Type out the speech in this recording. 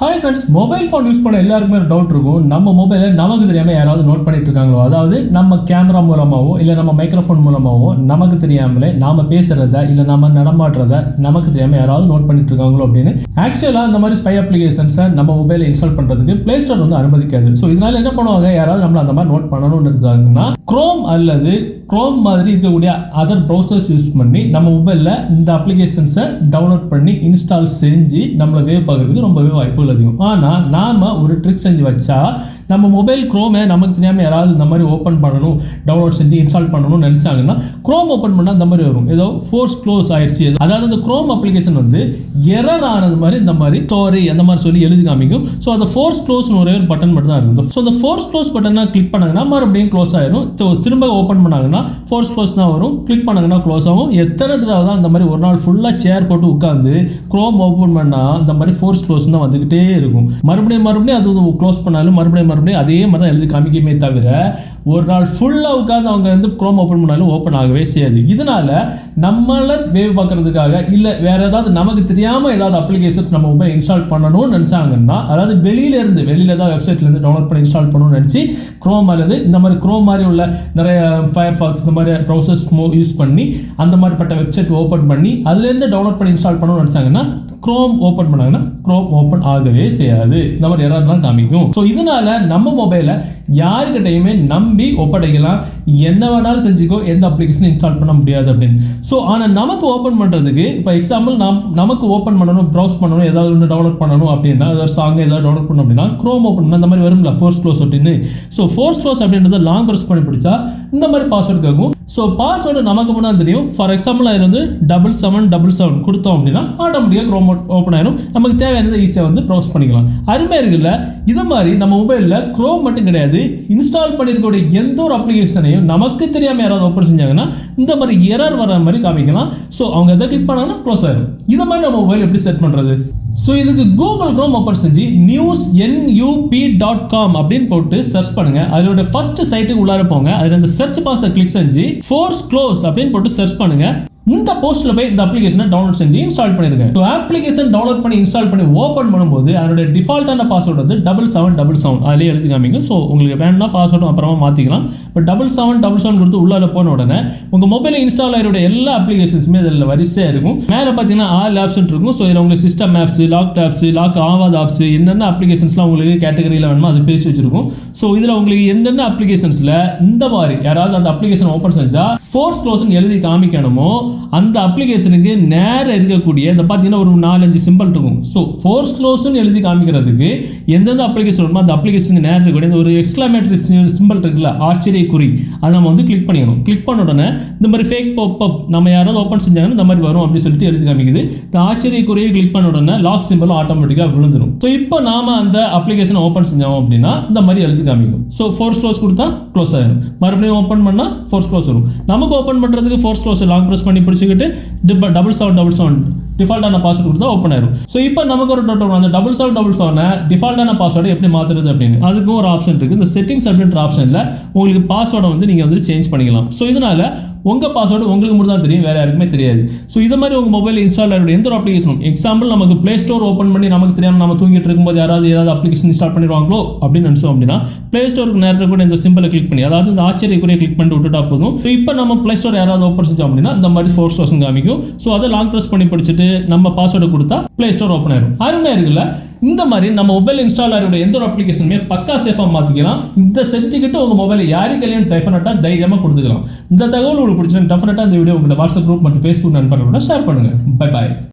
Hi friends, mobile phone use பண்ண எல்லாருக்குமே ஒரு டவுட் இருக்கும். நம்ம மொபைலை நமக்கு தெரியாமல் யாராவது நோட் பண்ணிட்டு இருக்காங்களோ, அதாவது நம்ம கேமரா மூலமாகவோ இல்லை நம்ம மைக்ரோஃபோன் மூலமாகவோ நமக்கு தெரியாமலே நாம் பேசுகிறத இல்லை நம்ம நடமாடுறத நமக்கு தெரியாமல் யாராவது நோட் பண்ணிட்டு இருக்காங்களோ அப்படின்னு. ஆக்சுவலாக இந்த மாதிரி ஸ்பை அப்ளிகேஷன்ஸை நம்ம மொபைலை இன்ஸ்டால் பண்ணுறதுக்கு பிளே ஸ்டோர் வந்து அனுமதிக்காது. ஸோ இதனால என்ன பண்ணுவாங்க, யாராவது நம்மளை அந்த மாதிரி நோட் பண்ணணும்னு இருந்தாங்கன்னா குரோம் அல்லது குரோம் மாதிரி இருக்கக்கூடிய அதர் ப்ரௌசர்ஸ் யூஸ் பண்ணி நம்ம மொபைலில் இந்த அப்ளிகேஷன்ஸை டவுன்லோட் பண்ணி இன்ஸ்டால் செஞ்சு நம்மளை வேவ் பார்க்குறதுக்கு ரொம்பவே வாய்ப்புகள் அதிகம். ஆனால் நாம் ஒரு ட்ரிக் செஞ்சு வச்சா நம்ம மொபைல் குரோமை நமக்கு தெரியாமல் யாராவது இந்த மாதிரி ஓப்பன் பண்ணணும், டவுன்லோட் செஞ்சு இன்ஸ்டால் பண்ணணும்னு நினச்சாங்கன்னா குரோம் ஓப்பன் பண்ணால் இந்த மாதிரி வரும், ஏதோ ஃபோர்ஸ் க்ளோஸ் ஆயிடுச்சு. அதாவது அந்த குரோம் அப்ளிகேஷன் வந்து எரர் ஆனது மாதிரி இந்த மாதிரி சாரி அந்த மாதிரி சொல்லி எழுதி காமிக்கும். ஸோ அந்த ஃபோர்ஸ் க்ளோஸ்னு ஒரே ஒரு பட்டன் மட்டும் தான் இருக்கும். ஸோ அந்த ஃபோர்ஸ் க்ளோஸ் பட்டனை கிளிக் பண்ணாங்கன்னா மறுபடியும் க்ளோஸ் ஆயிரும். திரும்ப ஓப்பன் பண்ணாங்கன்னா ஃபோர்ஸ் க்ளோஸ் தான் வரும், கிளிக் பண்ணாங்கன்னா க்ளோஸ் ஆகும். எத்தனை தடவை தான் இந்த மாதிரி ஒரு நாள் ஃபுல்லாக சேர் போட்டு உட்காந்து குரோம் ஓப்பன் பண்ணால் இந்த மாதிரி ஃபோர்ஸ் க்ளோஸ் தான் வந்துக்கிட்டே இருக்கும். மறுபடியும் அது க்ளோஸ் பண்ணாலும் மறுபடியும் அதே மாதிரி தான் எழுதி காமிக்குமே தவிர ஒரு நாள் ஃபுல்லாக உட்காந்து அவங்க வந்து குரோம் ஓப்பன் பண்ணாலும் ஓப்பன் ஆகவே செய்யாது. இதனால நம்மளை வேவ் பார்க்கறதுக்காக இல்லை வேற ஏதாவது நமக்கு தெரியாமல் ஏதாவது அப்ளிகேஷன்ஸ் நம்ம மொபைல் இன்ஸ்டால் பண்ணணும்னு நினச்சாங்கன்னா, அதாவது வெளியில் ஏதாவது வெப்சைட்லேருந்து டவுன்லோட் பண்ணி இன்ஸ்டால் பண்ணணும்னு நினச்சி குரோம் அல்லது இந்த மாதிரி குரோம் மாதிரி உள்ள நிறைய ஃபயர்ஃபாக்ஸ் இந்த மாதிரி ப்ரௌசர்ஸ் யூஸ் பண்ணி அந்த மாதிரிப்பட்ட வெப்சைட் ஓப்பன் பண்ணி அதுலேருந்து டவுன்லோட் பண்ணி இன்ஸ்டால் பண்ணணும்னு நினச்சாங்கன்னா குரோம் ஓப்பன் பண்ணாங்கன்னா குரோம் ஓப்பன் ஆகவே செய்யாது, இந்த மாதிரி எரர் தான் காமிக்கும். ஸோ இதனால நம்ம மொபைலை யாருக்கிட்டையுமே நம்பி ஒப்படைக்கலாம், என்ன வேணாலும் செஞ்சுக்கோ, எந்த அப்ளிகேஷன் இன்ஸ்டால் பண்ண முடியாது அப்படின்னு. ஸோ ஆனால் நமக்கு ஓப்பன் பண்ணுறதுக்கு இப்போ எக்ஸாம்பிள் நமக்கு ஓப்பன் பண்ணணும், ப்ரௌஸ் பண்ணணும், ஏதாவது ஒன்று டவுன்லோட் பண்ணணும் அப்படின்னா, ஏதாவது சாங் ஏதாவது டவுன்லோட் பண்ணணும் அப்படின்னா குரோம் ஓப்பன் பண்ணால் இந்த மாதிரி வரும்ல ஃபோர்ஸ் க்ளோஸ் அப்படின்னு. ஸோ ஃபோர்ஸ் க்ளோஸ் அப்படின்றத லாங் ப்ரெஸ் பண்ணி பிடிச்சா இந்த மாதிரி பாஸ்வேர்டு கேட்கும். ஸோ பாஸ்வேர்டு நமக்கு முன்னாடி தெரியும். ஃபார் எக்ஸாம்பிள் அதில் வந்து 7777 கொடுத்தோம் அப்படின்னா ஆட்டோமேட்டிக்காக குரோம் ஓப்பன் ஆயிடும். நமக்கு தேவையானதை ஈஸியாக வந்து ப்ரௌஸ் பண்ணிக்கலாம். அருமையாக இருக்குல்ல? இது மாதிரி நம்ம மொபைலில் குரோம் மட்டும் கிடையாது, இன்ஸ்டால் பண்ணியிருக்கக்கூடிய எந்த ஒரு அப்ளிகேஷனையும் நமக்கு தெரியாமல் யாராவது ஓப்பன் செஞ்சாங்கன்னா இந்த மாதிரி எரர் வர மாதிரி காமிக்கலாம். ஸோ அவங்க எதை கிளிக் பண்ணாங்கன்னா க்ளோஸ் ஆயிடும். இது மாதிரி நம்ம மொபைல் எப்படி செட் பண்ணுறது? ஸோ இதுக்கு கூகுள் குரோம் ஓப்பன் செஞ்சு news.nup.com அப்படின்னு போட்டு சர்ச் பண்ணுங்க. அதோட ஃபர்ஸ்ட் சைட்டுக்கு உள்ளார போங்க. அதில் இந்த சர்ச் பாக்ஸை கிளிக் செஞ்சு ஃபோர்ஸ் க்ளோஸ் அப்படின்னு போட்டு சர்ச் பண்ணுங்க. இந்த போஸ்ட்டில் போய் இந்த அப்ளிகேஷனை டவுன்லோட் செஞ்சு இன்ஸ்டால் பண்ணிருங்க. ஸோ அப்ளிகேஷன் டவுன்லோட் பண்ணி இன்ஸ்டால் பண்ணி ஓப்பன் பண்ணும்போது அதோட டிஃபால்ட்டான பாஸ்வேர்டு வந்து 7777 அதிலே எழுதி காமிங்க. ஸோ உங்களுக்கு வேணும்னா பாஸ்வேர்டும் அப்புறமா மாற்றிக்கலாம். இப்போ 7777 கொடுத்து உள்ளார போன உடனே உங்கள் மொபைலில் இன்ஸ்டால் ஆகிற எல்லா அப்ளிகேஷன்ஸுமே அதில் வரிசையாக இருக்கும். மேலே பார்த்தீங்கன்னா ஆல் ஆப்ஷன் இருக்கும். ஸோ இதில் உங்களுக்கு system apps, lock apps, lock ஆகாத ஆப்ஸ், என்னென்ன அப்ளிகேஷன்ஸ்லாம் உங்களுக்கு கேட்டகரியில் வேணுமோ அது பிரித்து வச்சிருக்கும். ஸோ இதில் உங்களுக்கு என்னென்ன அப்ளிகேஷன்ஸில் இந்த மாதிரி யாராவது அந்த அப்ளிகேஷன் ஓப்பன் செஞ்சால் ஃபோர்ஸ் க்ளோஸ்ன்னு எழுதி காமிக்கணுமோ அந்த அப்ளிகேஷனுக்கு நேராக இருக்கக்கூடிய இந்த பார்த்தீங்கன்னா ஒரு 4-5 சிம்பிள் இருக்கும். ஸோ ஃபோர்ஸ் க்ளோஸ்ன்னு எழுதி காமிக்கிறதுக்கு எந்தெந்த அப்ளிகேஷன் வருமோ அந்த அப்ளிகேஷனுக்கு நேராக இருக்கக்கூடிய ஒரு எக்ஸ்க்ளமேட்டரி சிம்பிள் இருக்குல்ல, ஆச்சரிய குறி, அதை நம்ம வந்து கிளிக் பண்ணிக்கணும். கிளிக் பண்ண உடனே இந்த மாதிரி ஃபேக் பாப்அப் நம்ம யாராவது ஓப்பன் செஞ்சாங்கன்னா இந்த மாதிரி வரும் அப்படின்னு சொல்லிட்டு எழுதி காமிக்குது. இந்த ஆச்சரிய குறியை கிளிக் பண்ண உடனே லாக் சிம்பிளும் ஆட்டோமேட்டிக்காக விழுந்துடும். ஸோ இப்போ நாம அந்த அப்ளிகேஷனை ஓப்பன் செஞ்சோம் அப்படின்னா இந்த மாதிரி எழுதி காமிக்கும். ஸோ ஃபோர்ஸ் க்ளோஸ் கொடுத்தா க்ளோஸ் ஆயிடும். மறுபடியும் ஓப்பன் பண்ணால் ஃபோர்ஸ் க்ளோஸ் வரும். நமக்கு ஓப்பன் பண்ணுறதுக்கு ஃபோர்ஸ் க்ளோஸ் லாங் ப்ரெஸ் பண்ணி பிடிச்சிக்கிட்டு 7777 டிஃபால்ட்டான பாஸ்வேர்டு கொடுத்தா ஓப்பன் ஆயிரும். ஸோ இப்போ நமக்கு ஒரு டவுட் வரும், அந்த 7777 டிஃபால்ட்டான பாஸ்வேர்டு எப்படி மாற்றுறது அப்படின்னு. அதுக்கும் ஒரு ஆப்ஷன் இருக்குது. இந்த செட்டிங்ஸ் அப்படின்ற ஆப்ஷனில் உங்களுக்கு பாஸ்வேர்டை வந்து நீங்கள் வந்து சேஞ்ச் பண்ணிக்கலாம். ஸோ இதனால் உங்கள் பாஸ்வேர்டு உங்களுக்கு மட்டும் தான் தெரியும், வேறு யாருக்குமே தெரியாது. ஸோ இது மாதிரி உங்கள் மொபைல் இன்ஸ்டால் ஆகிற எந்த ஒரு அப்ளிகேஷனும், எக்ஸாம்பிள் நமக்கு ப்ளே ஸ்டோர் ஓப்பன் பண்ணி நமக்கு தெரியாமல் நம்ம தூங்கிட்டு இருக்கும்போது ஏதாவது அப்ளிகேஷன் இன்ஸ்டால் பண்ணிடுவாங்களோ அப்படின்னு நினச்சோம் அப்படின்னா ப்ளே ஸ்டோருக்கு நேரத்தில் கூட இந்த சிம்பிளை கிளிக் பண்ணி, அதாவது இந்த ஆச்சரிய குறியை கிளிக் பண்ணிட்டு விட்டுட்டா போதும். ஸோ இப்போ நம்ம ப்ளே ஸ்டோர் யாராவது ஓப்பன் செஞ்சோம் அப்படின்னா இந்த மாதிரி ஃபோர்ஸ் க்ளோஸ் காமிக்கும். ஸோ அதை லாங் ப்ரெஸ் பண்ணி படிச்சுட்டு நம்ம பாஸ்வேர்டை கொடுத்தா ப்ளே ஸ்டோர் ஓப்பன் ஆயிடும். அருமையாக இருக்குல்ல? இந்த மாதிரி நம்ம மொபைல் இன்ஸ்டால் ஆகிற எந்த ஒரு அப்ளிகேஷனுமே பக்கா சேஃபாக மாற்றிக்கலாம். இந்த செஞ்சுக்கிட்டு உங்கள் மொபைலை யாருக்கையும் டெஃபினட்டாக தைரியமாக கொடுத்துக்கலாம். இந்த தகவல் உங்களுக்கு பிடிச்சிருக்கு டெஃபினட்டாக இந்த வீடியோ உங்களோட வாட்ஸ்அப் குரூப் மற்றும் ஃபேஸ்புக் நண்பர்களோட ஷேர் பண்ணுங்கள். Bye bye.